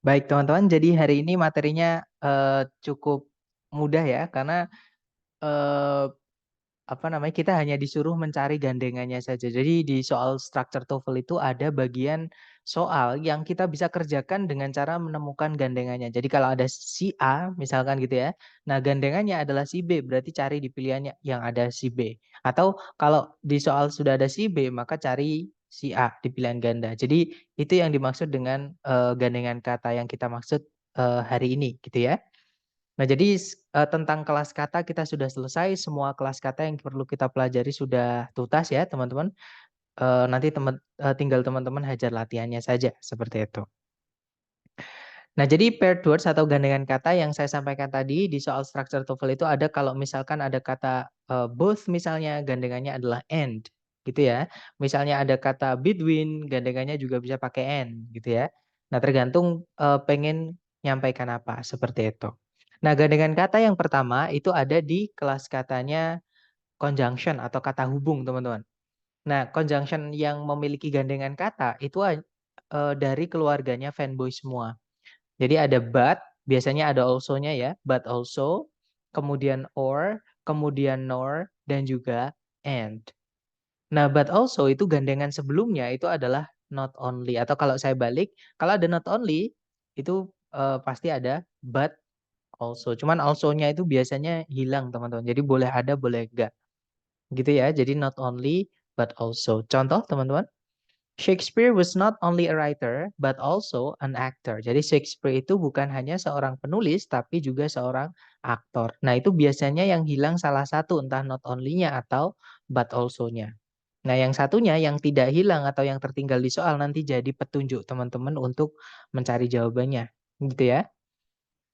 Baik teman-teman, jadi hari ini materinya cukup mudah ya, karena eh, kita hanya disuruh mencari gandengannya saja. Jadi di soal structure TOEFL itu ada bagian soal yang kita bisa kerjakan dengan cara menemukan gandengannya. Jadi kalau ada si A misalkan gitu ya, nah gandengannya adalah si B, berarti cari di pilihannya yang ada si B. Atau kalau di soal sudah ada si B, maka cari si A di pilihan ganda. Jadi itu yang dimaksud dengan gandengan kata yang kita maksud hari ini gitu ya. Nah, jadi tentang kelas kata kita sudah selesai, semua kelas kata yang perlu kita pelajari sudah tuntas ya, teman-teman. Nanti tinggal teman-teman hajar latihannya saja seperti itu. Nah, jadi paired words atau gandengan kata yang saya sampaikan tadi di soal structure TOEFL itu ada kalau misalkan ada kata both misalnya gandengannya adalah and gitu ya. Misalnya ada kata between gandengannya juga bisa pakai and gitu ya. Nah, tergantung pengen nyampaikan apa seperti itu. Nah, gandengan kata yang pertama itu ada di kelas katanya conjunction atau kata hubung, teman-teman. Nah, conjunction yang memiliki gandengan kata itu dari keluarganya fanboy semua. Jadi ada but, biasanya ada also-nya ya, but also, kemudian or, kemudian nor, dan juga and. Nah, but also itu gandengan sebelumnya itu adalah not only. Atau kalau saya balik, kalau ada not only, itu pasti ada but also. Cuman also-nya itu biasanya hilang, teman-teman. Jadi boleh ada, boleh enggak. Gitu ya, jadi not only, but also. Contoh, teman-teman. Shakespeare was not only a writer, but also an actor. Jadi Shakespeare itu bukan hanya seorang penulis, tapi juga seorang aktor. Nah, itu biasanya yang hilang salah satu, entah not only-nya atau but also-nya. Nah, yang satunya yang tidak hilang atau yang tertinggal di soal nanti jadi petunjuk teman-teman untuk mencari jawabannya. Gitu ya.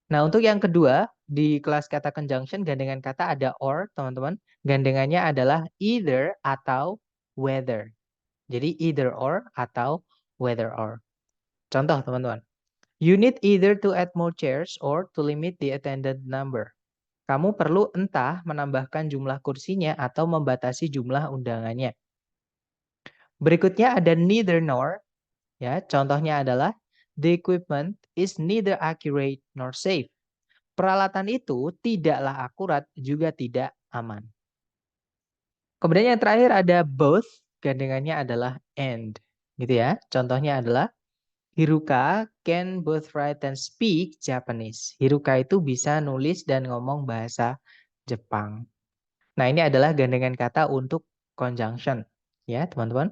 Nah, untuk yang kedua, di kelas kata conjunction, gandengan kata ada or, teman-teman. Gandengannya adalah either atau whether. Jadi either or atau whether or. Contoh teman-teman. You need either to add more chairs or to limit the attended number. Kamu perlu entah menambahkan jumlah kursinya atau membatasi jumlah undangannya. Berikutnya ada neither nor. Ya, contohnya adalah the equipment is neither accurate nor safe. Peralatan itu tidaklah akurat juga tidak aman. Kemudian yang terakhir ada both, gandengannya adalah and. Gitu ya. Contohnya adalah Hiruka can both write and speak Japanese. Hiruka itu bisa nulis dan ngomong bahasa Jepang. Nah, ini adalah gandengan kata untuk conjunction. Ya, teman-teman.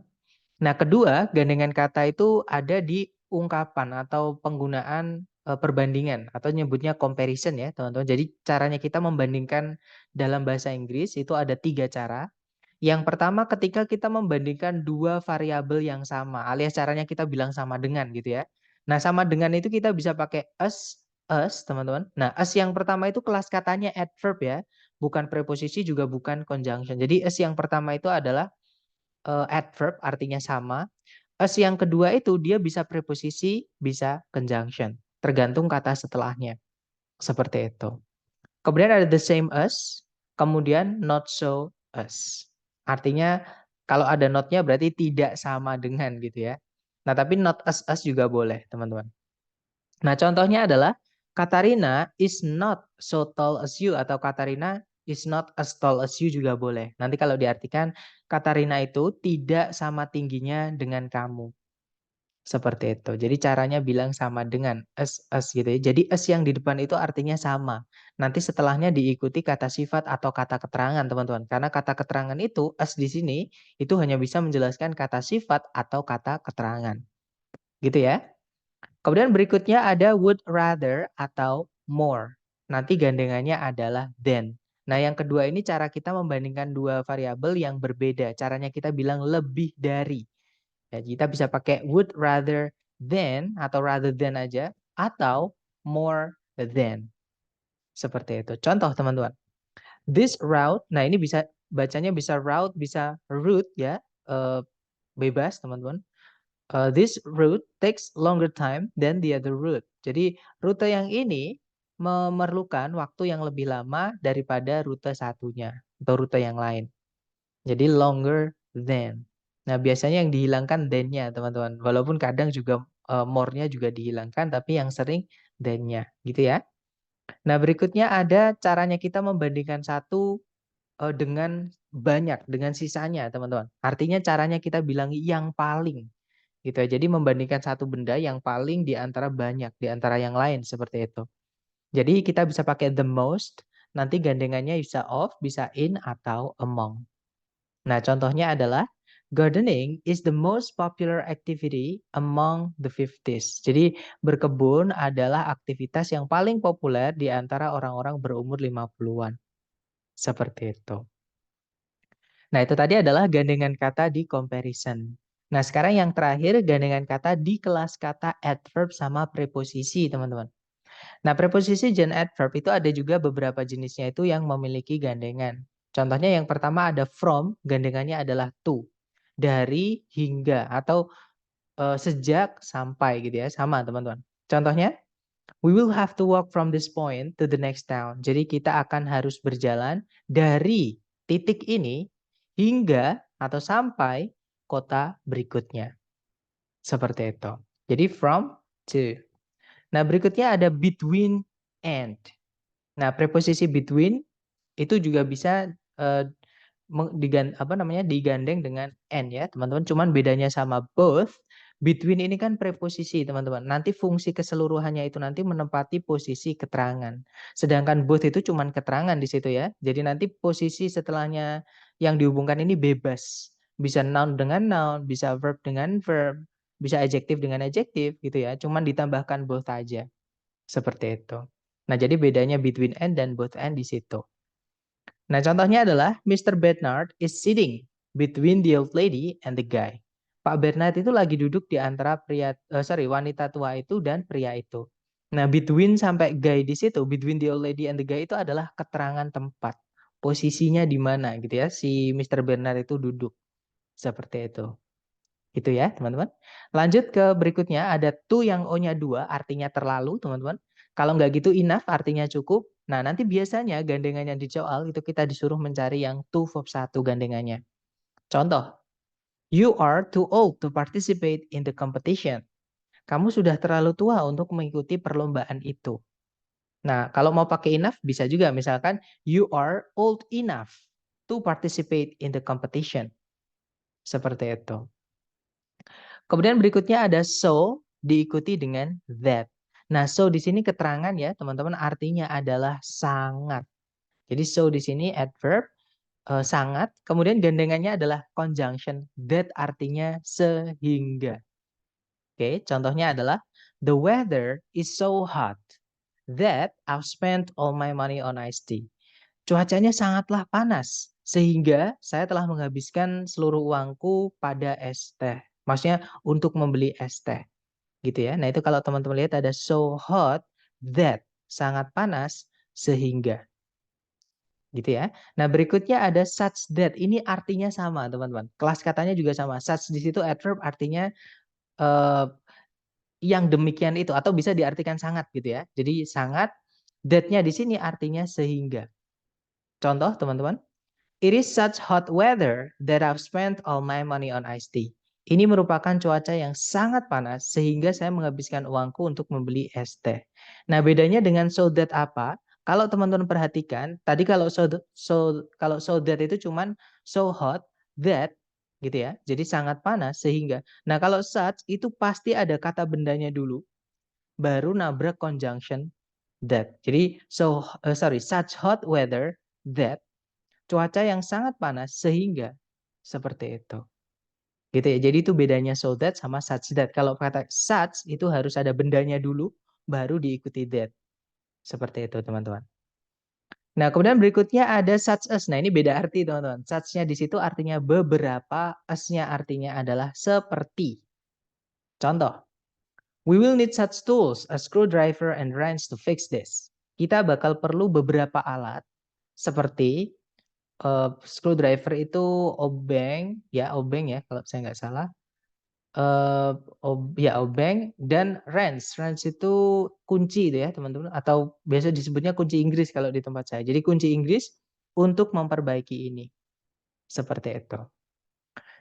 Nah, kedua, gandengan kata itu ada di ungkapan atau penggunaan perbandingan atau nyebutnya comparison ya, teman-teman. Jadi, caranya kita membandingkan dalam bahasa Inggris itu ada 3 cara. Yang pertama ketika kita membandingkan dua variabel yang sama, alias caranya kita bilang sama dengan gitu ya. Nah, sama dengan itu kita bisa pakai us, teman-teman. Nah, us yang pertama itu kelas katanya adverb ya, bukan preposisi juga bukan conjunction. Jadi us yang pertama itu adalah adverb artinya sama. Us yang kedua itu dia bisa preposisi, bisa conjunction, tergantung kata setelahnya. Seperti itu. Kemudian ada the same as, kemudian not so as. Artinya kalau ada not-nya berarti tidak sama dengan gitu ya. Nah, tapi not as juga boleh, teman-teman. Nah, contohnya adalah Katarina is not so tall as you atau Katarina is not as tall as you juga boleh. Nanti kalau diartikan Katarina itu tidak sama tingginya dengan kamu. Seperti itu. Jadi caranya bilang sama dengan as gitu ya. Jadi as yang di depan itu artinya sama. Nanti setelahnya diikuti kata sifat atau kata keterangan, teman-teman. Karena kata keterangan itu as di sini itu hanya bisa menjelaskan kata sifat atau kata keterangan. Gitu ya. Kemudian berikutnya ada would rather atau more. Nanti gandengannya adalah than. Nah, yang kedua ini cara kita membandingkan dua variabel yang berbeda. Caranya kita bilang lebih dari. Ya, kita bisa pakai would rather than atau rather than aja atau more than. Seperti itu. Contoh teman-teman. This route, nah ini bisa bacanya bisa route, bisa route ya. Bebas teman-teman. This route takes longer time than the other route. Jadi rute yang ini memerlukan waktu yang lebih lama daripada rute satunya atau rute yang lain. Jadi longer than. Nah, biasanya yang dihilangkan than-nya, teman-teman. Walaupun kadang juga more-nya juga dihilangkan, tapi yang sering than-nya, gitu ya. Nah, berikutnya ada caranya kita membandingkan satu dengan banyak, dengan sisanya, teman-teman. Artinya caranya kita bilang yang paling, gitu ya. Jadi membandingkan satu benda yang paling di antara banyak, di antara yang lain, seperti itu. Jadi kita bisa pakai the most, nanti gandengannya bisa of, bisa in, atau among. Nah, contohnya adalah gardening is the most popular activity among the 50s. Jadi berkebun adalah aktivitas yang paling populer di antara orang-orang berumur 50-an. Seperti itu. Nah, itu tadi adalah gandengan kata di comparison. Nah, sekarang yang terakhir gandengan kata di kelas kata adverb sama preposisi, teman-teman. Nah, preposisi dan adverb itu ada juga beberapa jenisnya itu yang memiliki gandengan. Contohnya yang pertama ada from, gandengannya adalah to. Dari, hingga, atau sejak, sampai gitu ya. Sama teman-teman. Contohnya, we will have to walk from this point to the next town. Jadi kita akan harus berjalan dari titik ini hingga atau sampai kota berikutnya. Seperti itu. Jadi from, to. Nah, berikutnya ada between and. Nah, preposisi between itu juga bisa digandeng dengan and ya, teman-teman. Cuman bedanya sama both, between ini kan preposisi, teman-teman. Nanti fungsi keseluruhannya itu nanti menempati posisi keterangan. Sedangkan both itu cuman keterangan di situ ya. Jadi nanti posisi setelahnya yang dihubungkan ini bebas. Bisa noun dengan noun, bisa verb dengan verb, bisa adjektif dengan adjektif gitu ya. Cuman ditambahkan both aja. Seperti itu. Nah, jadi bedanya between and dan both and di situ. Nah, contohnya adalah Mr. Bernard is sitting between the old lady and the guy. Pak Bernard itu lagi duduk di antara wanita tua itu dan pria itu. Nah, between sampai guy di situ, between the old lady and the guy itu adalah keterangan tempat. Posisinya di mana gitu ya, si Mr. Bernard itu duduk. Seperti itu. Gitu ya, teman-teman. Lanjut ke berikutnya, ada to yang O-nya 2, artinya terlalu, teman-teman. Kalau nggak gitu enough, artinya cukup. Nah, nanti biasanya gandengannya di soal itu kita disuruh mencari yang to verb 1 gandengannya. Contoh, you are too old to participate in the competition. Kamu sudah terlalu tua untuk mengikuti perlombaan itu. Nah, kalau mau pakai enough bisa juga. Misalkan, you are old enough to participate in the competition. Seperti itu. Kemudian berikutnya ada so diikuti dengan that. Nah, so di sini keterangan ya, teman-teman, artinya adalah sangat. Jadi so di sini adverb sangat, kemudian gandengannya adalah conjunction. That artinya sehingga. Oke, contohnya adalah the weather is so hot that I've spent all my money on iced tea. Cuacanya sangatlah panas sehingga saya telah menghabiskan seluruh uangku pada es teh. Maksudnya untuk membeli es teh. Gitu ya. Nah, itu kalau teman-teman lihat ada so hot that, sangat panas sehingga. Gitu ya. Nah, berikutnya ada such that. Ini artinya sama, teman-teman. Kelas katanya juga sama. Such di situ adverb artinya eh, yang demikian itu atau bisa diartikan sangat gitu ya. Jadi sangat, that-nya di sini artinya sehingga. Contoh, teman-teman. It is such hot weather that I've spent all my money on iced tea. Ini merupakan cuaca yang sangat panas sehingga saya menghabiskan uangku untuk membeli es teh. Nah, bedanya dengan so that apa? Kalau teman-teman perhatikan, tadi kalau so that itu cuman so hot that gitu ya. Jadi sangat panas sehingga. Nah, kalau such itu pasti ada kata bendanya dulu baru nabrak conjunction that. Jadi such hot weather that, cuaca yang sangat panas sehingga, seperti itu. Gitu ya. Jadi itu bedanya so that sama such that. Kalau kata such itu harus ada bendanya dulu baru diikuti that. Seperti itu, teman-teman. Nah, kemudian berikutnya ada such as. Nah, ini beda arti, teman-teman. Such-nya di situ artinya beberapa, as-nya artinya adalah seperti. Contoh, we will need such tools, a screwdriver and wrench to fix this. Kita bakal perlu beberapa alat seperti screwdriver itu obeng ya kalau saya nggak salah. Obeng dan wrench. Wrench itu kunci itu ya, teman-teman, atau biasa disebutnya kunci Inggris kalau di tempat saya. Jadi kunci Inggris untuk memperbaiki ini. Seperti itu.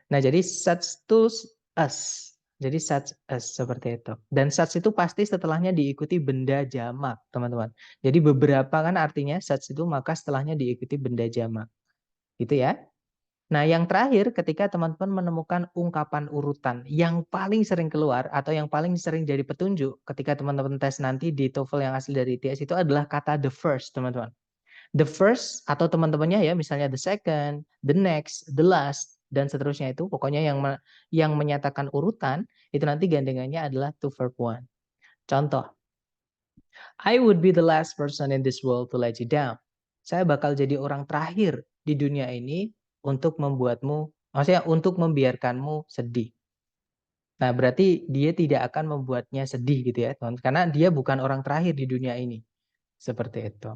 Nah, jadi such tools as. Jadi such as seperti itu. Dan such itu pasti setelahnya diikuti benda jamak, teman-teman. Jadi beberapa kan artinya such itu maka setelahnya diikuti benda jamak. Gitu ya. Nah, yang terakhir ketika teman-teman menemukan ungkapan urutan yang paling sering keluar atau yang paling sering jadi petunjuk ketika teman-teman tes nanti di TOEFL yang asli dari ITS itu adalah kata the first, teman-teman. The first atau teman-temannya ya, misalnya the second, the next, the last, dan seterusnya itu, pokoknya yang menyatakan urutan, itu nanti gandengannya adalah to verb one. Contoh, I would be the last person in this world to let you down. Saya bakal jadi orang terakhir di dunia ini untuk membuatmu, maksudnya untuk membiarkanmu sedih. Nah, berarti dia tidak akan membuatnya sedih gitu ya, teman. Karena dia bukan orang terakhir di dunia ini. Seperti itu.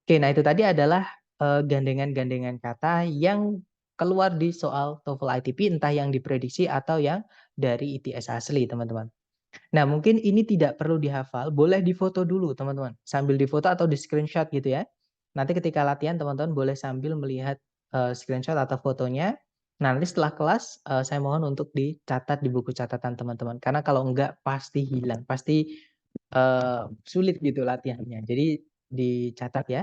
Oke, nah itu tadi adalah gandengan-gandengan kata yang keluar di soal TOEFL ITP, entah yang diprediksi atau yang dari ITS asli, teman-teman. Nah, mungkin ini tidak perlu dihafal, boleh difoto dulu, teman-teman. Sambil difoto atau di screenshot gitu ya. Nanti ketika latihan, teman-teman boleh sambil melihat screenshot atau fotonya. Nah, nanti setelah kelas, saya mohon untuk dicatat di buku catatan teman-teman. Karena kalau enggak, pasti hilang, pasti sulit gitu latihannya. Jadi dicatat ya.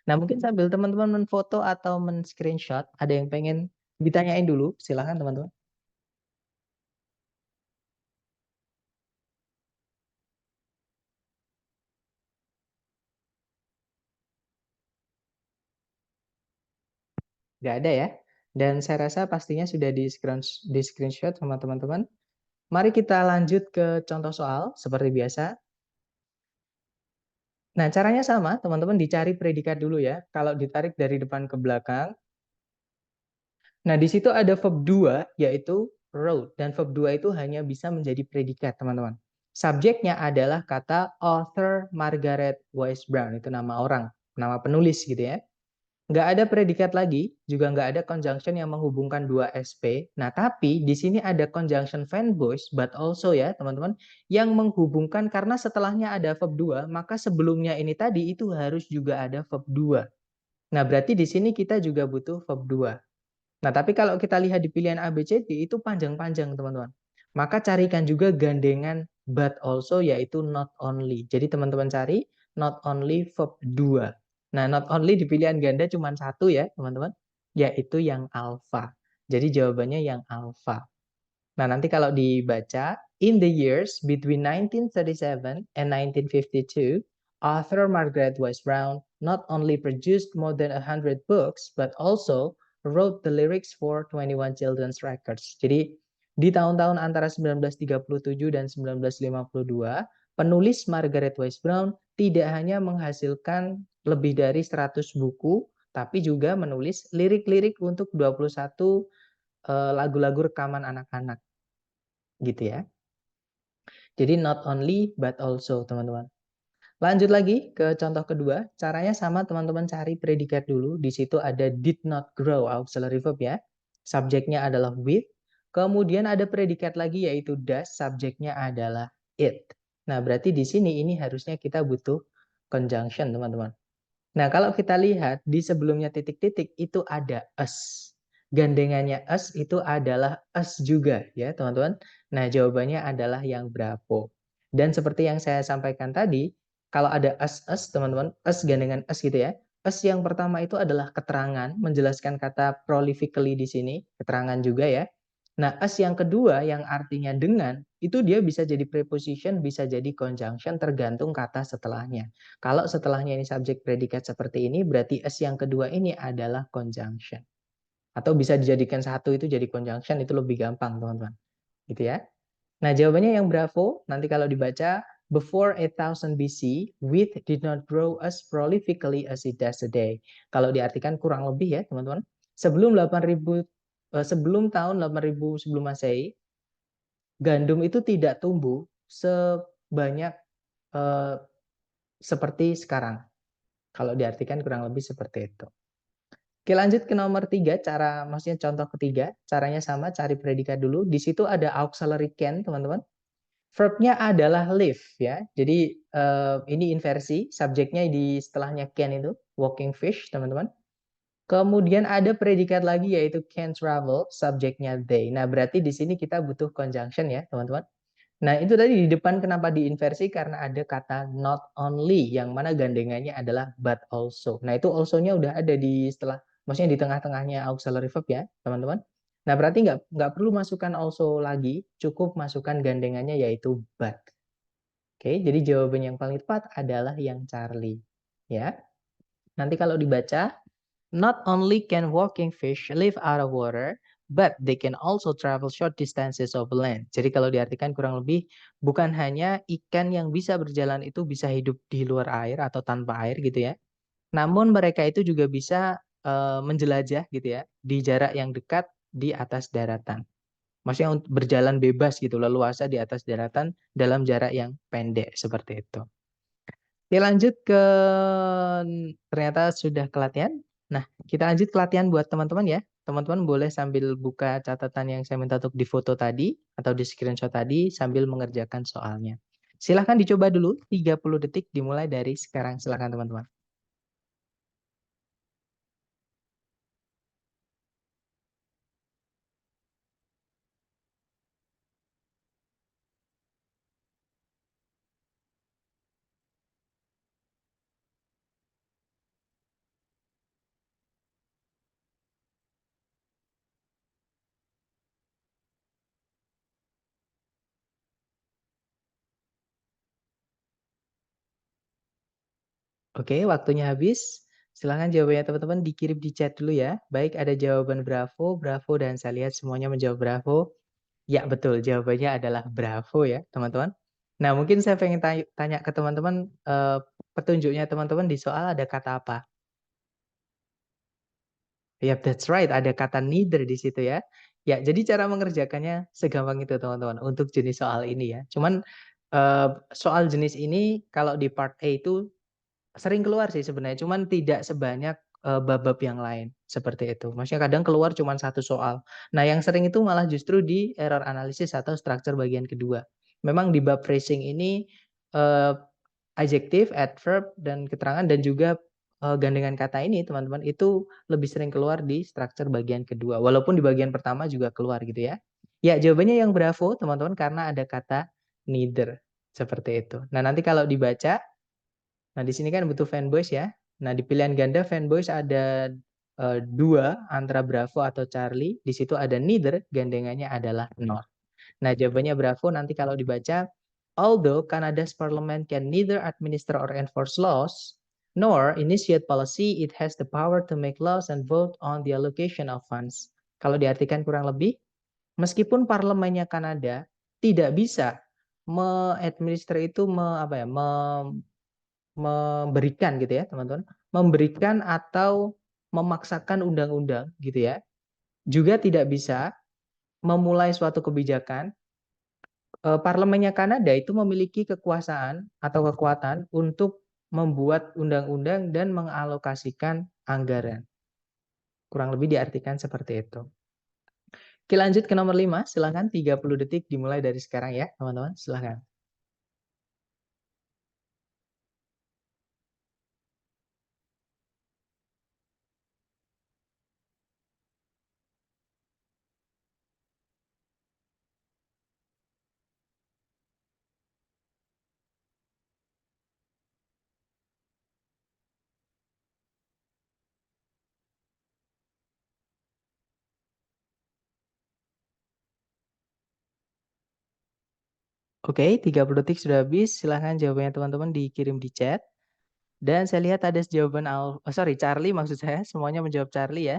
Nah, mungkin sambil teman-teman menfoto atau men-screenshot, ada yang pengen ditanyain dulu, silakan teman-teman. Nggak ada ya? Dan saya rasa pastinya sudah di screenshot sama teman-teman. Mari kita lanjut ke contoh soal, seperti biasa. Nah, caranya sama, teman-teman dicari predikat dulu ya. Kalau ditarik dari depan ke belakang, nah, di situ ada verb 2, yaitu wrote. Dan verb 2 itu hanya bisa menjadi predikat, teman-teman. Subjeknya adalah kata author Margaret Wise Brown. Itu nama orang, nama penulis gitu ya. Nggak ada predikat lagi, juga nggak ada conjunction yang menghubungkan dua SP. Nah, tapi di sini ada conjunction fan voice, but also ya, teman-teman, yang menghubungkan karena setelahnya ada verb 2, maka sebelumnya ini tadi itu harus juga ada verb 2. Nah, berarti di sini kita juga butuh verb 2. Nah, tapi kalau kita lihat di pilihan A, B, C, D itu panjang-panjang, teman-teman. Maka carikan juga gandengan but also yaitu not only. Jadi teman-teman cari not only verb 2. Nah, not only di pilihan ganda cuma satu ya, teman-teman, yaitu yang alpha. Jadi jawabannya yang alpha. Nah, nanti kalau dibaca, in the years between 1937 and 1952, author Margaret Wise Brown not only produced more than 100 books, but also wrote the lyrics for 21 children's records. Jadi, di tahun-tahun antara 1937 dan 1952, penulis Margaret Wise Brown tidak hanya menghasilkan lebih dari 100 buku, tapi juga menulis lirik-lirik untuk 21 lagu-lagu rekaman anak-anak gitu ya. Jadi not only but also, teman-teman. Lanjut lagi ke contoh kedua, caranya sama, teman-teman cari predikat dulu. Di situ ada did not grow auxiliary verb ya. Subjeknya adalah with. Kemudian ada predikat lagi yaitu does, subjeknya adalah it. Nah, berarti di sini ini harusnya kita butuh conjunction, teman-teman. Nah, kalau kita lihat di sebelumnya titik-titik itu ada us. Gandengannya us itu adalah us juga ya, teman-teman. Nah, jawabannya adalah yang bravo. Dan seperti yang saya sampaikan tadi, kalau ada us, teman-teman, us gandengan us gitu ya. Us yang pertama itu adalah keterangan, menjelaskan kata prolifically di sini, keterangan juga ya. Nah, as yang kedua yang artinya dengan, itu dia bisa jadi preposition, bisa jadi conjunction tergantung kata setelahnya. Kalau setelahnya ini subjek predikat seperti ini, berarti as yang kedua ini adalah conjunction. Atau bisa dijadikan satu itu jadi conjunction, itu lebih gampang, teman-teman. Gitu ya. Nah, jawabannya yang bravo, nanti kalau dibaca, before 8000 BC, wheat did not grow as prolifically as it does today. Kalau diartikan kurang lebih ya, teman-teman. Sebelum 8000 sebelum tahun 8000 sebelum Masehi, gandum itu tidak tumbuh sebanyak eh, seperti sekarang. Kalau diartikan kurang lebih seperti itu. Oke, lanjut ke nomor 3, maksudnya contoh ketiga, caranya sama, cari predikat dulu. Di situ ada auxiliary can, teman-teman. Verb-nya adalah live ya. Jadi ini inversi, subjeknya di setelahnya can itu walking fish, teman-teman. Kemudian ada predikat lagi yaitu can travel, subjeknya they. Nah, berarti di sini kita butuh conjunction ya, teman-teman. Nah, itu tadi di depan kenapa diinversi karena ada kata not only yang mana gandengannya adalah but also. Nah, itu also-nya udah ada di setelah, maksudnya di tengah-tengahnya auxiliary verb ya, teman-teman. Nah, berarti nggak perlu masukkan also lagi, cukup masukkan gandengannya yaitu but. Oke, jadi jawaban yang paling tepat adalah yang Charlie. Ya, nanti kalau dibaca, not only can walking fish live out of water, but they can also travel short distances over land. Jadi kalau diartikan kurang lebih, bukan hanya ikan yang bisa berjalan itu bisa hidup di luar air atau tanpa air gitu ya. Namun mereka itu juga bisa menjelajah gitu ya, di jarak yang dekat di atas daratan. Maksudnya untuk berjalan bebas gitu, leluasa di atas daratan dalam jarak yang pendek seperti itu. Oke, lanjut ke ternyata sudah ke latihan. Nah, kita lanjut ke latihan buat teman-teman ya. Teman-teman boleh sambil buka catatan yang saya minta untuk difoto tadi atau di screenshot tadi sambil mengerjakan soalnya. Silahkan dicoba dulu 30 detik dimulai dari sekarang. Silahkan teman-teman. Oke, waktunya habis. Silahkan jawabannya teman-teman dikirim di chat dulu ya. Baik, ada jawaban bravo, bravo, dan saya lihat semuanya menjawab bravo. Ya, betul. Jawabannya adalah bravo ya, teman-teman. Nah, mungkin saya pengen tanya ke teman-teman, petunjuknya teman-teman di soal ada kata apa? Yap, that's right. Ada kata neither di situ ya. Ya, jadi cara mengerjakannya segampang itu teman-teman untuk jenis soal ini ya. Cuman soal jenis ini kalau di part A itu sering keluar sih sebenarnya, cuman tidak sebanyak bab-bab yang lain seperti itu. Maksudnya kadang keluar cuman satu soal. Nah, yang sering itu malah justru di error analisis atau structure bagian kedua. Memang di bab phrasing ini eh, adjektif, adverb, dan keterangan dan juga gandengan kata ini teman-teman itu lebih sering keluar di structure bagian kedua. Walaupun di bagian pertama juga keluar gitu ya. Ya, jawabannya yang bravo teman-teman karena ada kata neither seperti itu. Nah, nanti kalau dibaca, nah di sini kan butuh fanboys ya. Nah, di pilihan ganda fanboys ada dua antara Bravo atau Charlie. Di situ ada neither, gandengannya adalah nor. Nah, jawabannya Bravo nanti kalau dibaca, although Canada's parliament can neither administer or enforce laws, nor initiate policy, it has the power to make laws and vote on the allocation of funds. Kalau diartikan kurang lebih, meskipun parlemennya Kanada tidak bisa me-administer itu memberikan gitu ya, teman-teman, memberikan atau memaksakan undang-undang gitu ya, juga tidak bisa memulai suatu kebijakan. Parlemennya Kanada itu memiliki kekuasaan atau kekuatan untuk membuat undang-undang dan mengalokasikan anggaran. Kurang lebih diartikan seperti itu. Oke, lanjut ke nomor 5. Silahkan 30 detik dimulai dari sekarang ya, teman-teman. Silahkan. Oke, 30 detik sudah habis. Silahkan jawabannya teman-teman dikirim di chat. Dan saya lihat ada jawaban Charlie maksud saya, semuanya menjawab Charlie ya.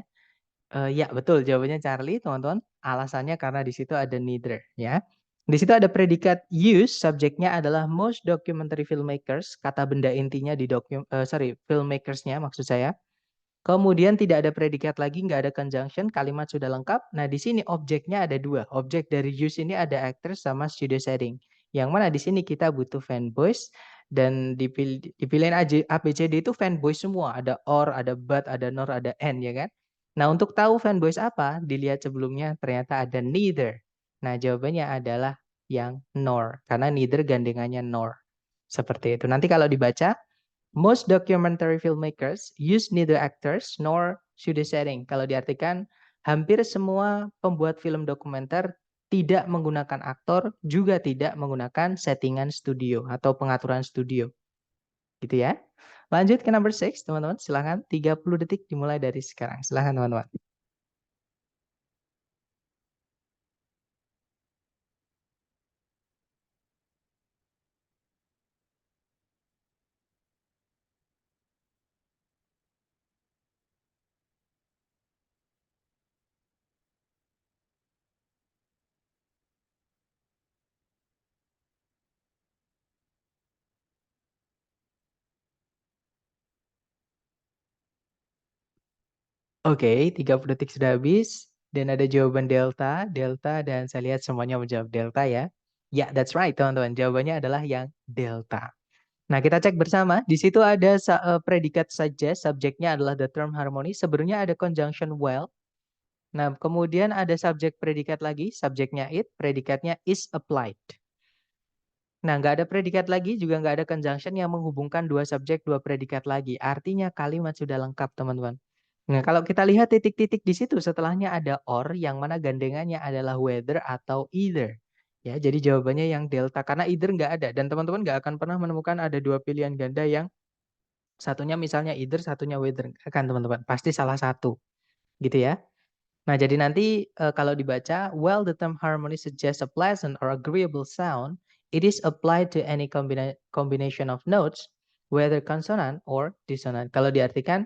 Ya betul jawabannya Charlie teman-teman. Alasannya karena di situ ada neither ya. Di situ ada predikat use, subjeknya adalah most documentary filmmakers, kata benda intinya di filmmakersnya maksud saya. Kemudian tidak ada predikat lagi, nggak ada conjunction, kalimat sudah lengkap. Nah, di sini objeknya ada dua. Objek dari use ini ada actors sama studio setting. Yang mana di sini kita butuh fanboys dan dipilihin ABCD itu fanboys semua. Ada or, ada but, ada nor, ada and ya kan. Nah, untuk tahu fanboys apa, dilihat sebelumnya ternyata ada neither. Nah, jawabannya adalah yang nor karena neither gandengannya nor. Seperti itu. Nanti kalau dibaca Most documentary filmmakers use neither actors nor studio setting. Kalau diartikan, hampir semua pembuat film dokumenter tidak menggunakan aktor, juga tidak menggunakan settingan studio atau pengaturan studio. Gitu ya. Lanjut ke number 6, teman-teman. Silahkan 30 detik dimulai dari sekarang. Silahkan, teman-teman. Oke, 30 detik sudah habis. Dan ada jawaban delta, delta, dan saya lihat semuanya menjawab delta ya. Ya, that's right, teman-teman. Jawabannya adalah yang delta. Nah, kita cek bersama. Di situ ada predikat saja, subjeknya adalah the term harmony. Sebenarnya ada conjunction well. Nah, kemudian ada subjek predikat lagi, subjeknya it, predikatnya is applied. Nah, nggak ada predikat lagi, juga nggak ada conjunction yang menghubungkan dua subjek, dua predikat lagi. Artinya kalimat sudah lengkap, teman-teman. Nah, kalau kita lihat titik-titik di situ, setelahnya ada or, yang mana gandengannya adalah whether atau either. Ya, jadi jawabannya yang delta, karena either nggak ada. Dan teman-teman nggak akan pernah menemukan ada dua pilihan ganda yang satunya misalnya either, satunya whether. Nggak akan, teman-teman. Pasti salah satu. Gitu ya. Nah, jadi nanti kalau dibaca, while the term harmony suggests a pleasant or agreeable sound, it is applied to any combination of notes, whether consonant or dissonant. Kalau diartikan,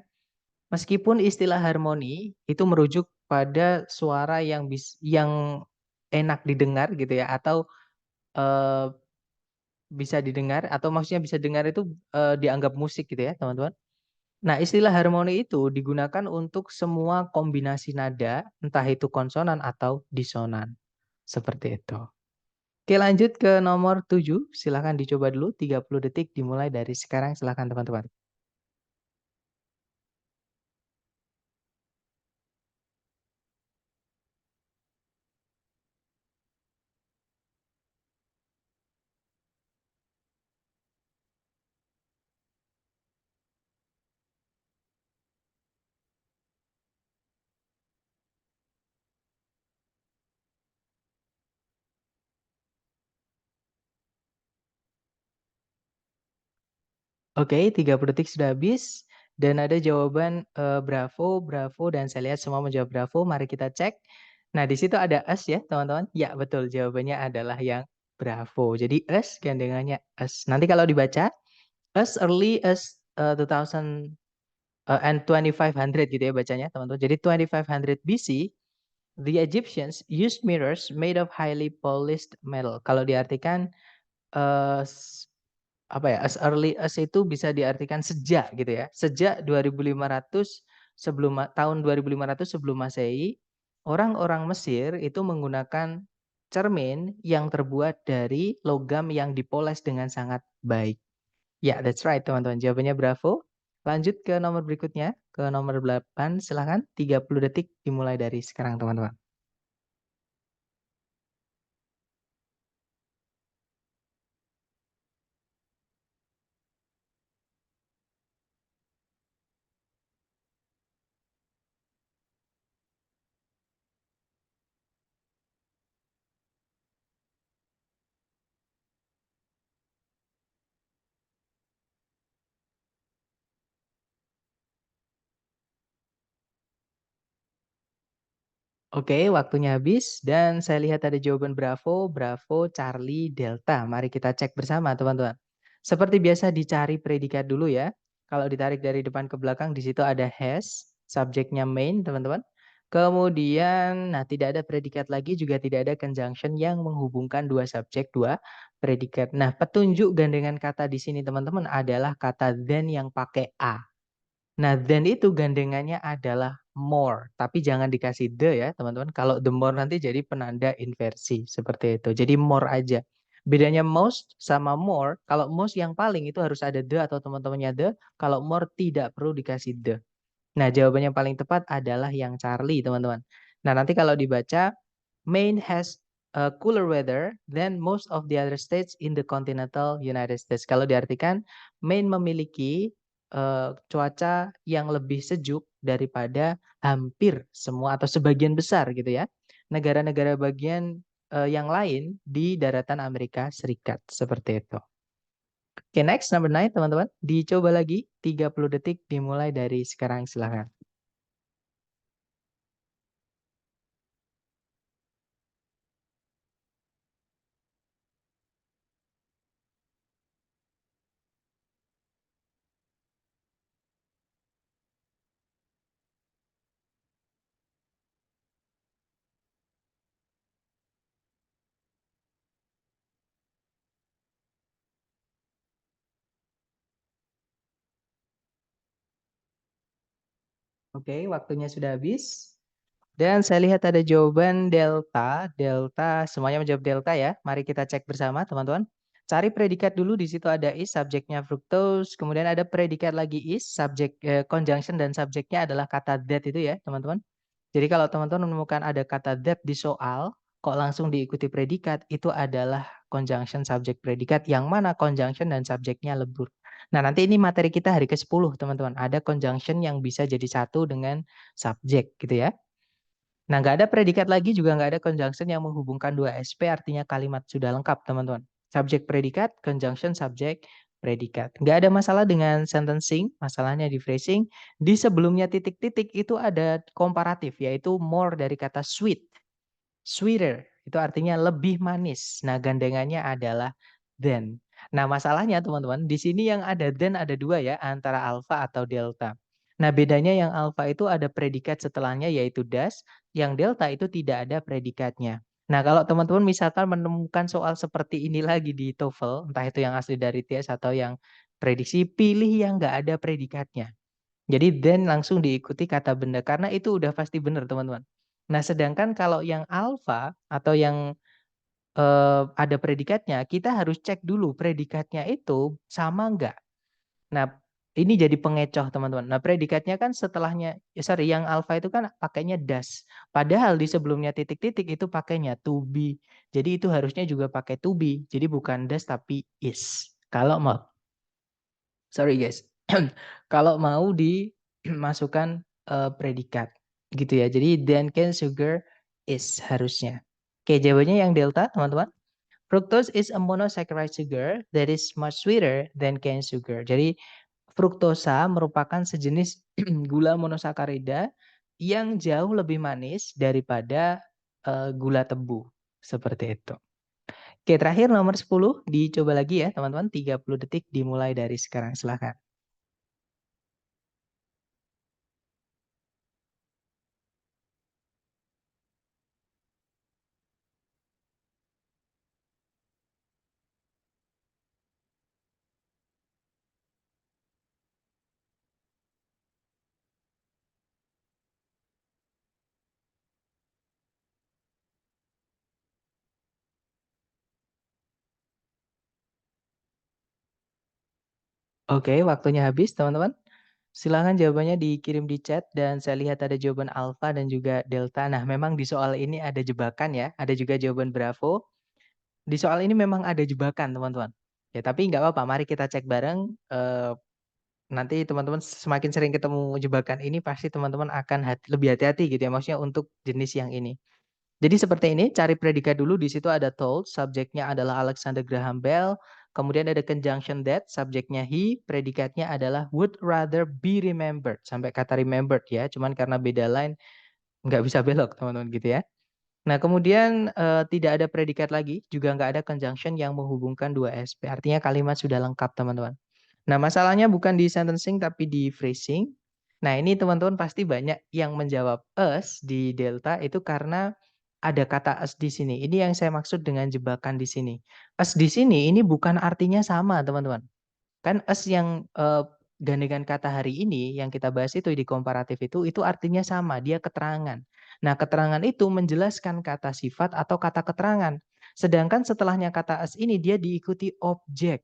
meskipun istilah harmoni itu merujuk pada suara yang enak didengar gitu ya, atau eh, bisa didengar, atau maksudnya bisa dengar itu dianggap musik gitu ya, teman-teman. Nah, istilah harmoni itu digunakan untuk semua kombinasi nada, entah itu konsonan atau disonan. Seperti itu. Oke, lanjut ke nomor 7. Silahkan dicoba dulu, 30 detik dimulai dari sekarang. Silahkan, teman-teman. Oke, 30 detik sudah habis. Dan ada jawaban bravo, bravo, dan saya lihat semua menjawab bravo. Mari kita cek. Nah, di situ ada us ya, teman-teman. Ya, betul. Jawabannya adalah yang bravo. Jadi us, gandengannya us. Nanti kalau dibaca, as early as 2000 and 2500 gitu ya bacanya, teman-teman. Jadi 2500 BC, the Egyptians used mirrors made of highly polished metal. Kalau diartikan eh, apa ya, as early as itu bisa diartikan sejak gitu ya. Sejak 2500 tahun 2500 sebelum Masehi, orang-orang Mesir itu menggunakan cermin yang terbuat dari logam yang dipoles dengan sangat baik. Ya, that's right, teman-teman. Jawabannya bravo. Lanjut ke nomor berikutnya, ke nomor 8. Silahkan, 30 detik dimulai dari sekarang, teman-teman. Oke, waktunya habis dan saya lihat ada jawaban Bravo, Bravo, Charlie, Delta. Mari kita cek bersama, teman-teman. Seperti biasa dicari predikat dulu ya. Kalau ditarik dari depan ke belakang di situ ada has, subjeknya main, teman-teman. Kemudian, nah tidak ada predikat lagi, juga tidak ada conjunction yang menghubungkan dua subjek, dua predikat. Nah, petunjuk gandengan kata di sini, teman-teman, adalah kata then yang pakai a. Nah, then itu gandengannya adalah more, tapi jangan dikasih the ya, teman-teman. Kalau the more nanti jadi penanda inversi, seperti itu. Jadi more aja. Bedanya most sama more, kalau most yang paling itu harus ada the atau teman-temannya the, kalau more tidak perlu dikasih the. Nah, jawabannya paling tepat adalah yang Charlie, teman-teman. Nah, nanti kalau dibaca, main has cooler weather than most of the other states in the continental United States. Kalau diartikan, Maine memiliki cuaca yang lebih sejuk daripada hampir semua atau sebagian besar gitu ya, negara-negara bagian yang lain di daratan Amerika Serikat seperti itu. Oke, next number 9 teman-teman. Dicoba lagi 30 detik dimulai dari sekarang silahkan. Oke, waktunya sudah habis. Dan saya lihat ada jawaban delta. Delta, semuanya menjawab delta ya. Mari kita cek bersama teman-teman. Cari predikat dulu, di situ ada is, subjeknya fructose. Kemudian ada predikat lagi is, subjek conjunction dan subjeknya adalah kata that itu ya teman-teman. Jadi kalau teman-teman menemukan ada kata that di soal, kok langsung diikuti predikat, itu adalah conjunction subjek predikat, yang mana conjunction dan subjeknya lebur. Nah, nanti ini materi kita hari ke-10, teman-teman. Ada conjunction yang bisa jadi satu dengan subjek, gitu ya. Nah, nggak ada predikat lagi, juga nggak ada conjunction yang menghubungkan dua SP, artinya kalimat sudah lengkap, teman-teman. Subjek predikat, conjunction subjek predikat. Nggak ada masalah dengan sentencing, masalahnya di phrasing. Di sebelumnya titik-titik itu ada komparatif, yaitu more dari kata sweet. Sweeter, itu artinya lebih manis. Nah, gandengannya adalah than. Nah, masalahnya teman-teman, di sini yang ada than ada dua ya, antara alpha atau delta. Nah, bedanya yang alpha itu ada predikat setelahnya yaitu does, yang delta itu tidak ada predikatnya. Nah, kalau teman-teman misalkan menemukan soal seperti ini lagi di TOEFL, entah itu yang asli dari TS atau yang prediksi, pilih yang nggak ada predikatnya. Jadi then langsung diikuti kata benda karena itu udah pasti benar teman-teman. Nah, sedangkan kalau yang alfa atau yang ada predikatnya, kita harus cek dulu predikatnya itu sama enggak. Nah, ini jadi pengecoh teman-teman. Nah, predikatnya kan setelahnya, sorry, yang alfa itu kan pakainya does. Padahal di sebelumnya titik-titik itu pakainya to be. Jadi itu harusnya juga pakai to be. Jadi bukan does tapi is. Kalau mau, sorry guys, kalau mau dimasukkan predikat gitu ya. Jadi then can sugar is harusnya. Oke, jawabannya yang delta teman-teman. Fructose is a monosaccharide sugar that is much sweeter than cane sugar. Jadi fruktosa merupakan sejenis gula monosakarida yang jauh lebih manis daripada gula tebu. Seperti itu. Oke, terakhir nomor 10 dicoba lagi ya teman-teman. 30 detik dimulai dari sekarang. Silahkan. Oke, waktunya habis teman-teman. Silahkan jawabannya dikirim di chat dan saya lihat ada jawaban alfa dan juga delta. Nah, memang di soal ini ada jebakan ya, ada juga jawaban bravo. Di soal ini memang ada jebakan teman-teman. Ya, tapi nggak apa-apa, mari kita cek bareng. Nanti teman-teman semakin sering ketemu jebakan ini, pasti teman-teman akan lebih hati-hati gitu ya, maksudnya untuk jenis yang ini. Jadi seperti ini, cari predikat dulu, di situ ada told, subjeknya adalah Alexander Graham Bell, kemudian ada conjunction that, subjeknya he, predikatnya adalah would rather be remembered, sampai kata remembered ya, cuman karena beda line nggak bisa belok teman-teman gitu ya. Nah, kemudian tidak ada predikat lagi, juga nggak ada conjunction yang menghubungkan dua SP, artinya kalimat sudah lengkap teman-teman. Nah, masalahnya bukan di sentencing tapi di phrasing. Nah, ini teman-teman pasti banyak yang menjawab us di delta itu karena ada kata us di sini. Ini yang saya maksud dengan jebakan di sini. Us di sini ini bukan artinya sama, teman-teman. Kan us yang gandengan kata hari ini yang kita bahas itu di komparatif itu artinya sama, dia keterangan. Nah, keterangan itu menjelaskan kata sifat atau kata keterangan. Sedangkan setelahnya kata us ini dia diikuti objek.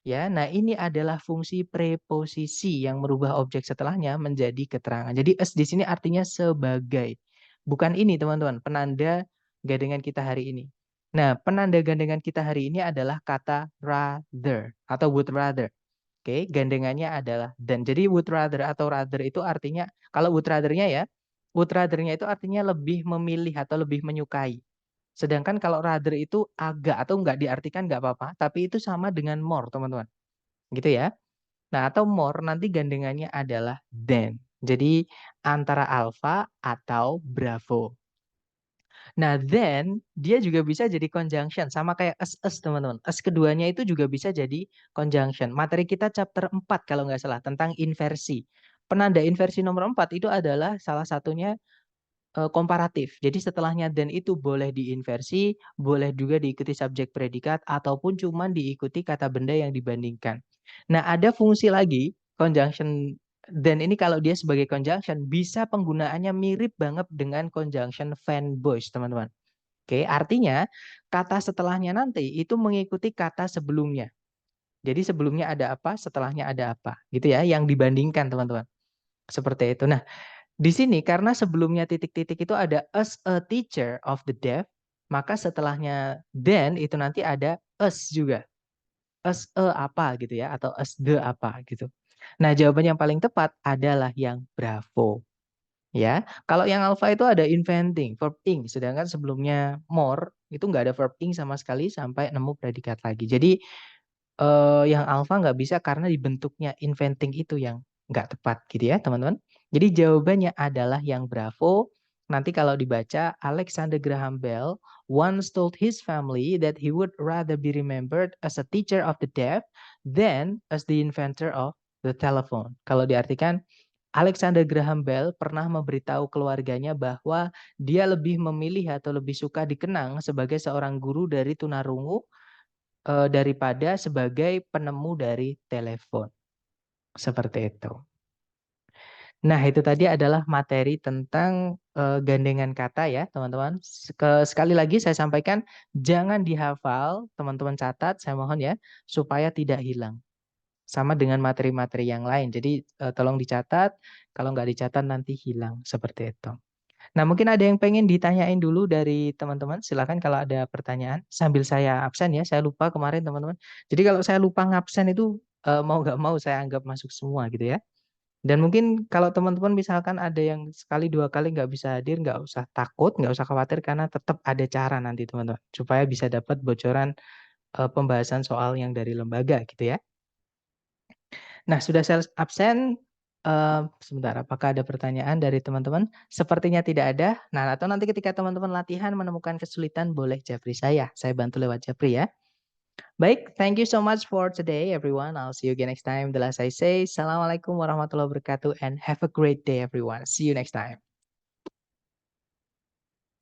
Ya, nah ini adalah fungsi preposisi yang merubah objek setelahnya menjadi keterangan. Jadi as di sini artinya sebagai. Bukan ini teman-teman, penanda gandengan kita hari ini. Nah, penanda gandengan kita hari ini adalah kata rather atau would rather. Oke, gandengannya adalah dan. Jadi would rather atau rather itu artinya, kalau would rather-nya ya, would rather-nya itu artinya lebih memilih atau lebih menyukai. Sedangkan kalau rather itu agak atau enggak diartikan enggak apa-apa, tapi itu sama dengan more, teman-teman. Gitu ya. Nah, atau more nanti gandengannya adalah than. Jadi antara alpha atau bravo. Nah, then dia juga bisa jadi conjunction sama kayak as, teman-teman. As keduanya itu juga bisa jadi conjunction. Materi kita chapter 4 kalau nggak salah tentang inversi. Penanda inversi nomor 4 itu adalah salah satunya komparatif. Jadi setelahnya then itu boleh diinversi, boleh juga diikuti subjek predikat ataupun cuma diikuti kata benda yang dibandingkan. Nah, ada fungsi lagi conjunction then ini kalau dia sebagai conjunction bisa penggunaannya mirip banget dengan conjunction fanboys, teman-teman. Oke, artinya kata setelahnya nanti itu mengikuti kata sebelumnya. Jadi sebelumnya ada apa, setelahnya ada apa, gitu ya, yang dibandingkan, teman-teman. Seperti itu. Nah, di sini karena sebelumnya titik-titik itu ada as a teacher of the deaf, maka setelahnya then itu nanti ada as juga. As a apa gitu ya, atau as the apa gitu. Nah, jawaban yang paling tepat adalah yang bravo. Ya, kalau yang alpha itu ada inventing, verb ing, sedangkan sebelumnya more itu nggak ada verb ing sama sekali sampai nemu predikat lagi. Jadi yang alpha nggak bisa karena dibentuknya inventing itu yang nggak tepat gitu ya teman-teman. Jadi jawabannya adalah yang bravo. Nanti kalau dibaca, Alexander Graham Bell once told his family that he would rather be remembered as a teacher of the deaf than as the inventor of the telephone. Kalau diartikan, Alexander Graham Bell pernah memberitahu keluarganya bahwa dia lebih memilih atau lebih suka dikenang sebagai seorang guru dari tunarungu daripada sebagai penemu dari telepon, seperti itu. Nah, itu tadi adalah materi tentang, gandengan kata ya, teman-teman. Sekali lagi saya sampaikan, jangan dihafal, teman-teman catat, saya mohon ya, supaya tidak hilang. Sama dengan materi-materi yang lain. Jadi, tolong dicatat, kalau nggak dicatat nanti hilang, seperti itu. Nah, mungkin ada yang pengen ditanyain dulu dari teman-teman, silakan kalau ada pertanyaan, sambil saya absen ya, saya lupa kemarin teman-teman. Jadi kalau saya lupa ngabsen itu, mau nggak mau saya anggap masuk semua gitu ya. Dan mungkin kalau teman-teman misalkan ada yang sekali, 2 kali nggak bisa hadir, nggak usah takut, nggak usah khawatir karena tetap ada cara nanti teman-teman, supaya bisa dapat bocoran, pembahasan soal yang dari lembaga gitu ya. Nah, sudah saya absen, sebentar apakah ada pertanyaan dari teman-teman? Sepertinya tidak ada. Nah, atau nanti ketika teman-teman latihan menemukan kesulitan boleh japri saya bantu lewat japri ya. Baik, thank you so much for today everyone. I'll see you again next time. The last I say, Assalamualaikum warahmatullahi wabarakatuh and have a great day everyone. See you next time.